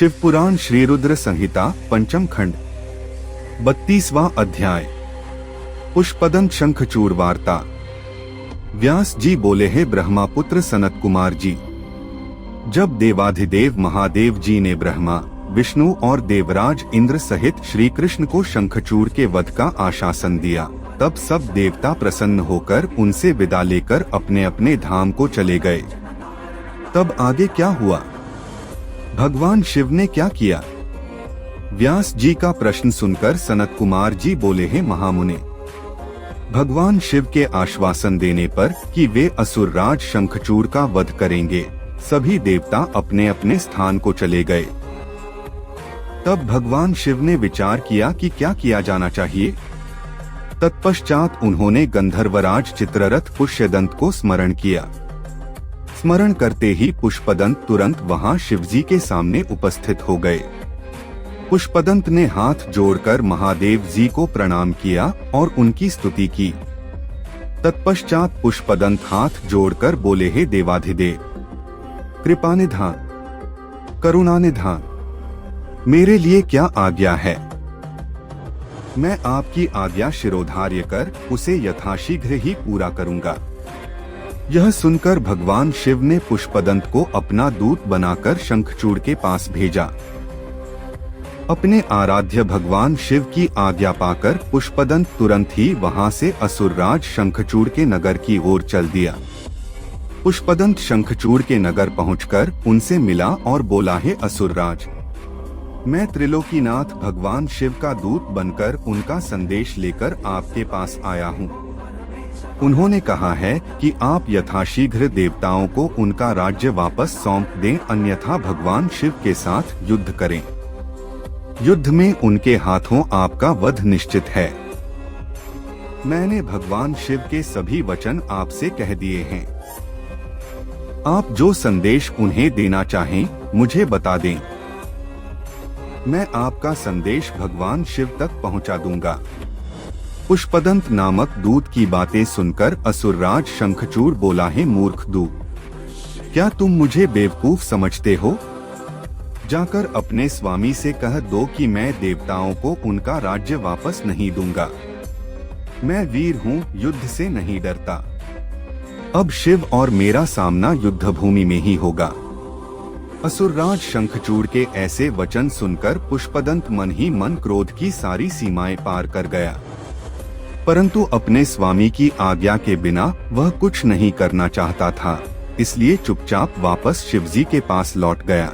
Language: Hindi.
शिवपुराण श्री रुद्र संहिता पंचम खंड 32वां अध्याय। पुष्पदंत शंखचूड़ वार्ता। व्यास जी बोले, हे ब्रह्मापुत्र सनत कुमार जी, जब देवाधिदेव महादेव जी ने ब्रह्मा, विष्णु और देवराज इंद्र सहित श्री कृष्ण को शंखचूड़ के वध का आश्वासन दिया, तब सब देवता प्रसन्न होकर उनसे विदा लेकर अपने अपने धाम को चले गए। तब आगे क्या हुआ? भगवान शिव ने क्या किया? व्यास जी का प्रश्न सुनकर सनत कुमार जी बोले, हैं महामुने, भगवान शिव के आश्वासन देने पर कि वे असुरराज शंखचूड़ का वध करेंगे, सभी देवता अपने अपने स्थान को चले गए। तब भगवान शिव ने विचार किया कि क्या किया जाना चाहिए। तत्पश्चात उन्होंने गंधर्वराज चित्ररथ पुष्यदंत को स्मरण किया। स्मरण करते ही पुष्पदंत तुरंत वहां शिवजी के सामने उपस्थित हो गए। पुष्पदंत ने हाथ जोड़कर महादेव जी को प्रणाम किया और उनकी स्तुति की। तत्पश्चात पुष्पदंत हाथ जोड़कर बोले, हे देवाधिदेव, कृपानिधान, करुणानिधान, मेरे लिए क्या आज्ञा है? मैं आपकी आज्ञा शिरोधार्य कर उसे यथाशीघ्र ही पूरा करूंगा। यह सुनकर भगवान शिव ने पुष्पदंत को अपना दूत बनाकर शंखचूड़ के पास भेजा। अपने आराध्य भगवान शिव की आज्ञा पाकर पुष्पदंत तुरंत ही वहां से असुरराज शंखचूड़ के नगर की ओर चल दिया। पुष्पदंत शंखचूड़ के नगर पहुंचकर उनसे मिला और बोला, हे असुरराज, मैं त्रिलोकीनाथ भगवान शिव का दूत बनकर उनका संदेश लेकर आपके पास आया हूँ। उन्होंने कहा है कि आप यथाशीघ्र देवताओं को उनका राज्य वापस सौंप दें, अन्यथा भगवान शिव के साथ युद्ध करें। युद्ध में उनके हाथों आपका वध निश्चित है। मैंने भगवान शिव के सभी वचन आपसे कह दिए हैं। आप जो संदेश उन्हें देना चाहें, मुझे बता दें। मैं आपका संदेश भगवान शिव तक पहुंचा दूंगा। पुष्पदंत नामक दूत की बातें सुनकर असुरराज शंखचूड़ बोला, है मूर्ख दूत, क्या तुम मुझे बेवकूफ समझते हो? जाकर अपने स्वामी से कह दो कि मैं देवताओं को उनका राज्य वापस नहीं दूंगा। मैं वीर हूँ, युद्ध से नहीं डरता। अब शिव और मेरा सामना युद्ध भूमि में ही होगा। असुरराज शंखचूड़ के ऐसे वचन सुनकर पुष्पदंत मन ही मन क्रोध की सारी सीमाएं पार कर गया, परंतु अपने स्वामी की आज्ञा के बिना वह कुछ नहीं करना चाहता था, इसलिए चुपचाप वापस शिवजी के पास लौट गया।